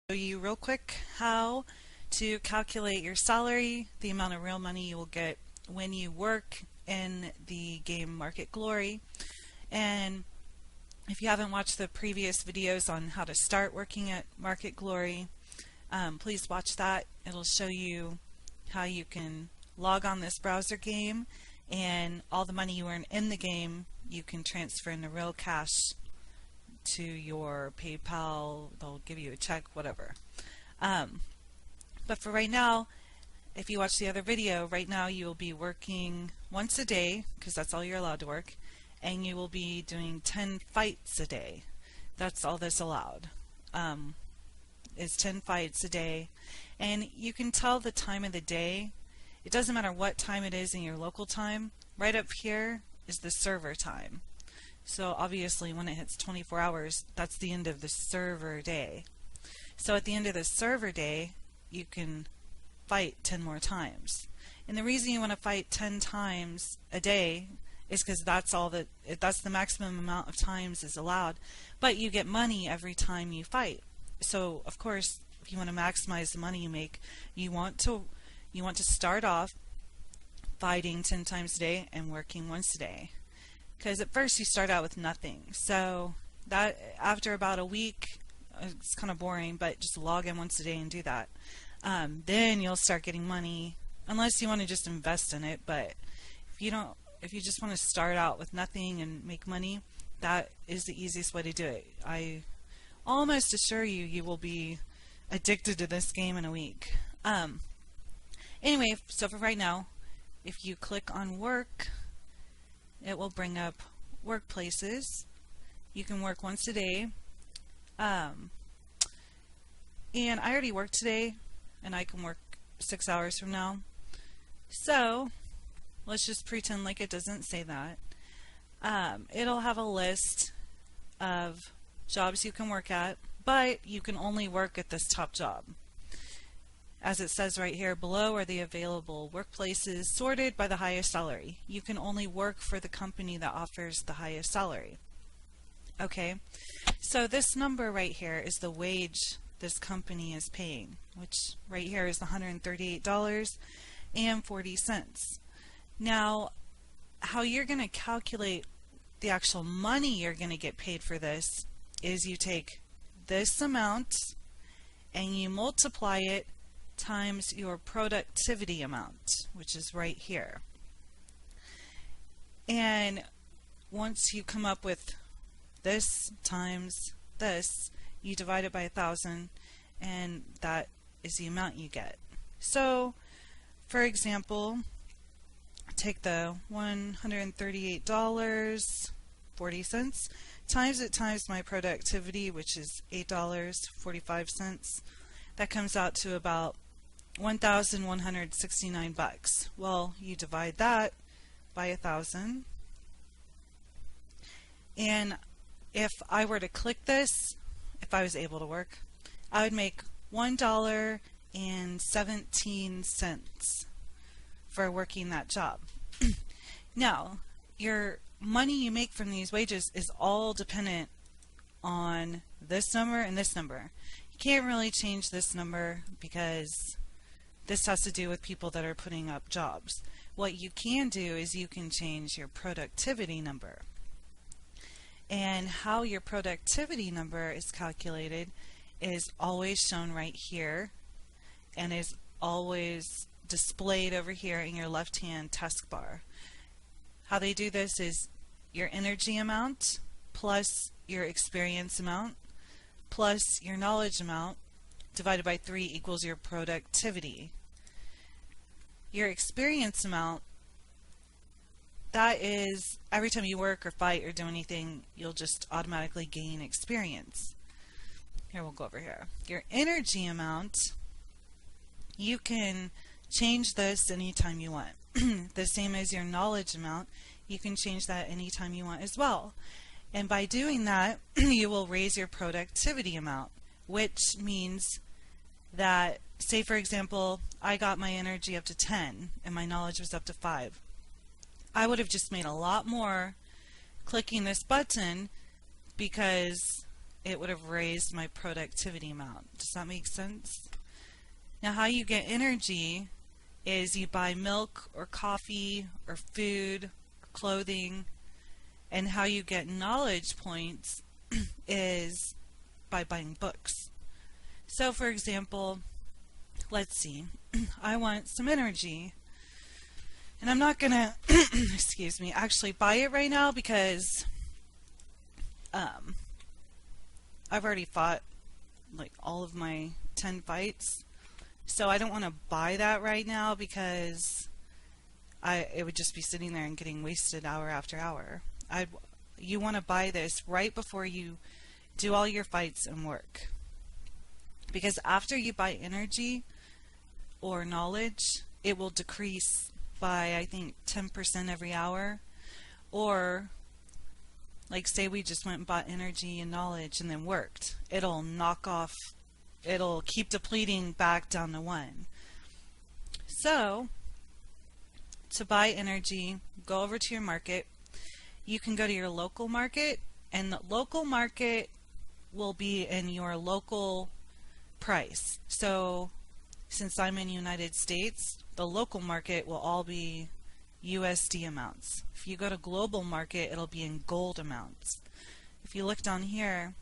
Show you real quick how to calculate your salary, the amount of real money you will get when you work in the game Market Glory. And if you haven't watched the previous videos on how to start working at Market Glory, please watch that. It'll show you how you can log on this browser game, and all the money you earn in the game you can transfer into real cash to your PayPal. They'll give you a check, whatever. But for right now, if you watch the other video, right now you will be working once a day, because that's all you're allowed to work, and you will be doing 10 fights a day. That's all that's allowed, is 10 fights a day. And you can tell the time of the day. It doesn't matter what time it is in your local time. Right up here is the server time. So obviously when it hits 24 hours, that's the end of the server day. So at the end of the server day, you can fight 10 more times. And the reason you want to fight 10 times a day is because that's the maximum amount of times is allowed. But you get money every time you fight. So of course, if you want to maximize the money you make, you want to start off fighting 10 times a day and working once a day. Because at first you start out with nothing. So that after about a week, it's kind of boring, but just log in once a day and do that. Then you'll start getting money, unless you want to just invest in it. But if you just want to start out with nothing and make money, that is the easiest way to do it. I almost assure you, you will be addicted to this game in a week. Anyway, so for right now, if you click on work, it will bring up workplaces. You can work once a day. And I already worked today, and I can work 6 hours from now. So let's just pretend like it doesn't say that. It'll have a list of jobs you can work at, but you can only work at this top job. As it says right here, below are the available workplaces sorted by the highest salary. You can only work for the company that offers the highest salary. Okay, so this number right here is the wage this company is paying, which right here is $138.40. Now, how you're going to calculate the actual money you're going to get paid for this is you take this amount and you multiply it times your productivity amount, which is right here. And once you come up with this times this, you divide it by 1,000, and that is the amount you get. So, for example, take the $138.40 times it times my productivity, which is $8.45. That comes out to about $1,169. Well, you divide that by 1,000, and if I were to click this, if I was able to work, I would make $1.17 for working that job. Now, your money you make from these wages is all dependent on this number and this number. You can't really change this number because this has to do with people that are putting up jobs. What you can do is you can change your productivity number. And how your productivity number is calculated is always shown right here and is always displayed over here in your left-hand taskbar. How they do this is your energy amount plus your experience amount plus your knowledge amount divided by 3 equals your productivity. Your experience amount, that is every time you work or fight or do anything, you'll just automatically gain experience. Here, we'll go over here. Your energy amount, you can change this anytime you want. The same as your knowledge amount, you can change that anytime you want as well. And by doing that, you will raise your productivity amount, which means that, say for example, I got my energy up to 10 and my knowledge was up to 5. I would have just made a lot more clicking this button because it would have raised my productivity amount. Does that make sense? Now, how you get energy is you buy milk or coffee or food or clothing, and how you get knowledge points is by buying books. So, for example, let's see, I want some energy, and I'm not gonna, excuse me, actually buy it right now because I've already fought like all of my 10 fights, so I don't want to buy that right now because it would just be sitting there and getting wasted hour after hour. You want to buy this right before you do all your fights and work, because after you buy energy or knowledge, it will decrease by, I think, 10% every hour. Or like, say we just went and bought energy and knowledge and then worked, it'll knock off, it'll keep depleting back down to 1. So to buy energy, go over to your market. You can go to your local market, and the local market will be in your local price. So since I'm in the United States, the local market will all be USD amounts. If you go to global market, it'll be in gold amounts. If you look down here,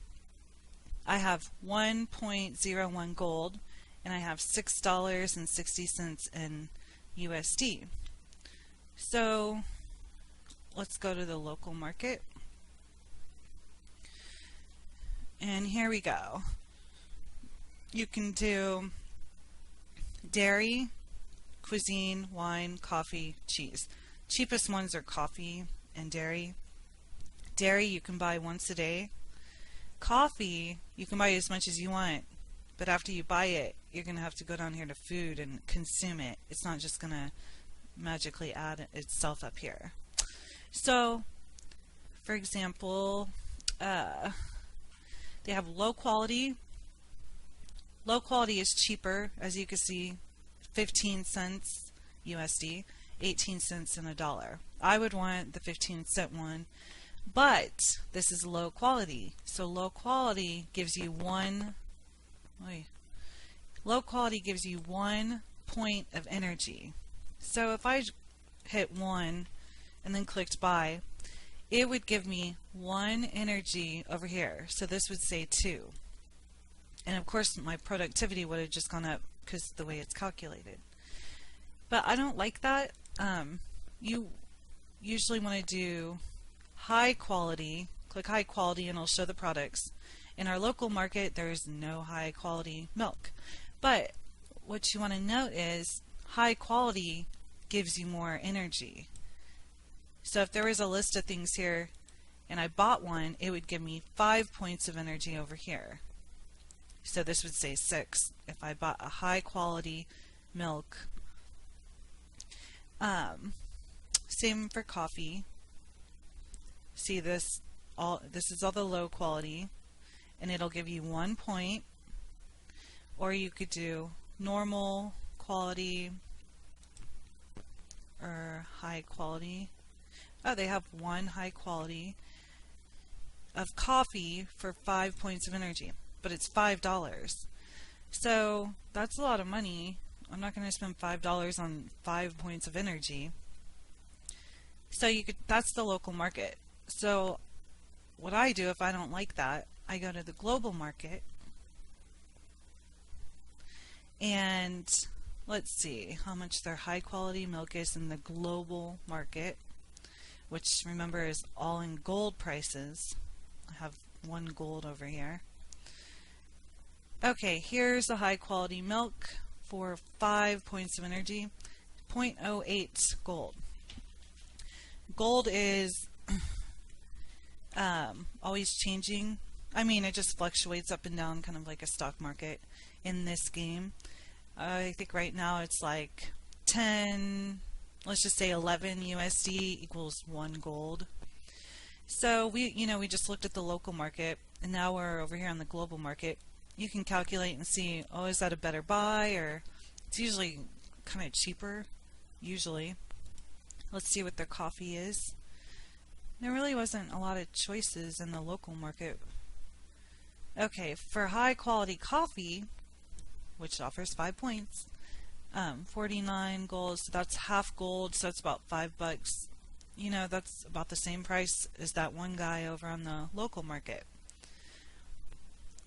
I have 1.01 gold, and I have $6.60 in USD. So let's go to the local market. And here we go. You can do dairy, cuisine, wine, coffee, cheese. Cheapest ones are coffee and dairy. Dairy you can buy once a day. Coffee you can buy as much as you want, but after you buy it, you're going to have to go down here to food and consume it. It's not just going to magically add itself up here. So, for example, they have low quality. Low quality is cheaper, as you can see, 15 cents USD, 18 cents and $1. I would want the 15-cent one, but this is low quality. So low quality gives you low quality gives you 1 point of energy. So if I hit 1 and then clicked buy, it would give me 1 energy over here. So this would say 2. And of course my productivity would have just gone up because of the way it's calculated. But I don't like that. You usually want to do high quality. Click high quality and it'll show the products. In our local market, there's no high quality milk. But what you want to note is high quality gives you more energy. So if there was a list of things here and I bought one, it would give me 5 points of energy over here. So this would say 6 if I bought a high quality milk. Same for coffee. See this? This is all the low quality, and it'll give you 1 point. Or you could do normal quality or high quality. Oh, they have 1 high quality of coffee for 5 points of energy, but it's $5. So that's a lot of money. I'm not going to spend $5 on 5 points of energy. So that's the local market. So what I do if I don't like that, I go to the global market, and let's see how much their high quality milk is in the global market, which remember is all in gold prices. I have 1 gold over here. Okay, here's the high quality milk for 5 points of energy, 0.08 gold. Gold is always changing. I mean, it just fluctuates up and down, kind of like a stock market in this game. I think right now it's like 10, let's just say 11 USD equals 1 gold. So we just looked at the local market, and now we're over here on the global market. You can calculate and see, oh, is that a better buy? Or it's usually kind of cheaper, usually. Let's see what their coffee is. There really wasn't a lot of choices in the local market. Okay, for high quality coffee, which offers 5 points, 49 gold, so that's half gold, so it's about $5. You know, that's about the same price as that one guy over on the local market.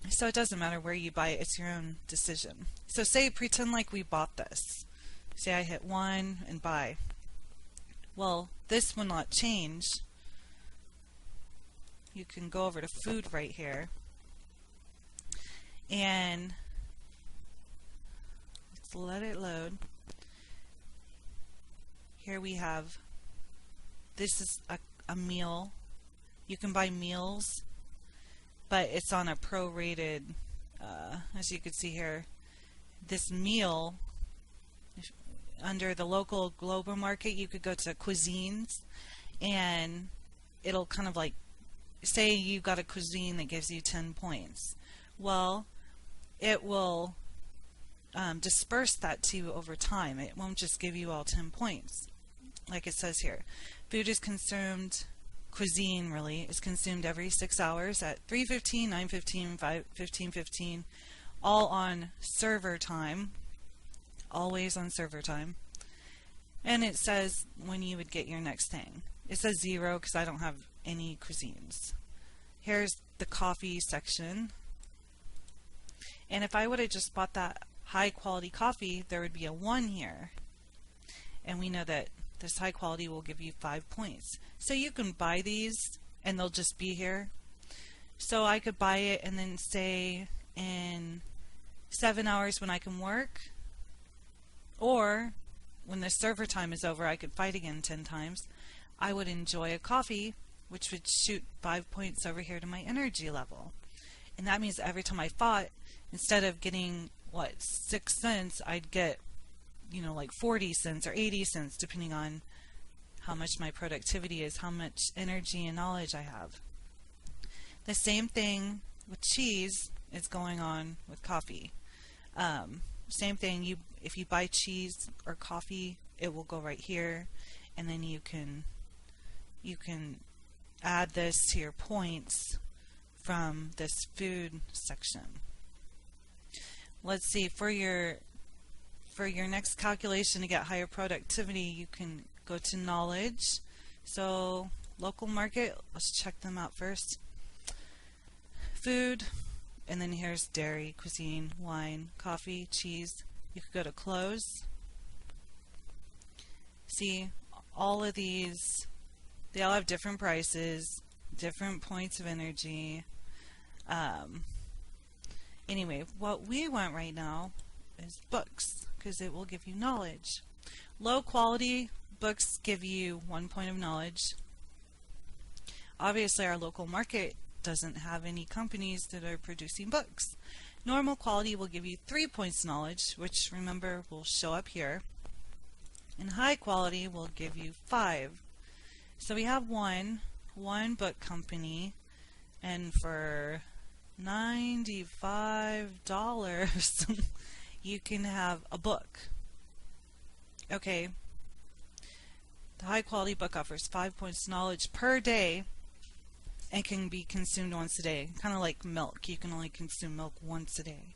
So it doesn't matter where you buy it, it's your own decision. So say, pretend like we bought this. Say I hit 1 and buy. Well, this will not change. You can go over to food right here. And let's let it load. Here we have, this is a meal. You can buy meals, but it's on a prorated, as you can see here, this meal, under the local global market, you could go to cuisines, and it'll kind of like, say you got a cuisine that gives you 10 points. Well, it will disperse that to you over time. It won't just give you all 10 points. Like it says here, food is consumed, cuisine really, is consumed every 6 hours at 3:15, 9:15, 15:15, all on server time, always on server time. And it says when you would get your next thing. It says 0 because I don't have any cuisines. Here's the coffee section. And if I would have just bought that high quality coffee, there would be a 1 here. And we know that this high quality will give you 5 points. So you can buy these and they'll just be here. So I could buy it and then say in 7 hours when I can work, or when the server time is over, I could fight again 10 times. I would enjoy a coffee, which would shoot 5 points over here to my energy level. And that means every time I fought, instead of getting, what, 6 cents, I'd get, you know, like 40 cents or 80 cents, depending on how much my productivity is, how much energy and knowledge I have. The same thing with cheese is going on with coffee. Same thing, if you buy cheese or coffee, it will go right here, and then you can add this to your points from this food section. Let's see, for your next calculation to get higher productivity, you can go to knowledge. So local market, let's check them out first. Food, and then here's dairy, cuisine, wine, coffee, cheese. You could go to close. See, all of these, they all have different prices, different points of energy. Anyway, what we want right now is books, because it will give you knowledge. Low quality books give you 1 point of knowledge. Obviously our local market doesn't have any companies that are producing books. Normal quality will give you 3 points knowledge, which remember will show up here. And high quality will give you 5. So we have one book company, and for $95 you can have a book. Okay, the high quality book offers 5 points knowledge per day and can be consumed once a day. Kind of like milk. You can only consume milk once a day.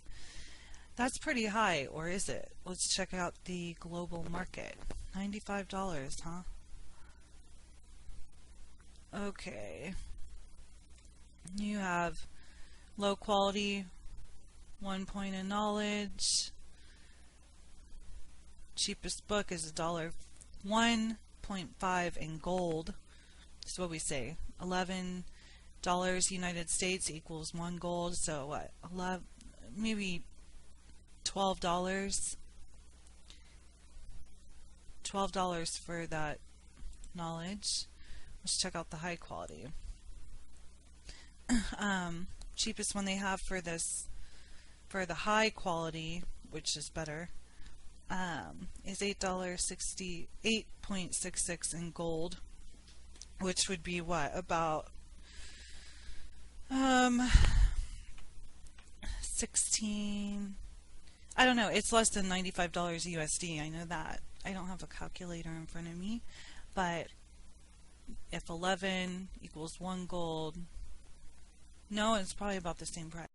That's pretty high, or is it? Let's check out the global market. $95, huh? Okay. You have low quality, 1 point in knowledge. Cheapest book is $1.5 in gold. That's what we say. $11 United States equals 1 gold. So what? 11, maybe $12. $12 for that knowledge. Let's check out the high quality. Cheapest one they have for this, for the high quality, which is better, is $8.66 in gold, which would be what, about 16, I don't know, it's less than $95 USD. I know that. I don't have a calculator in front of me, but if 11 equals 1 gold, no, it's probably about the same price.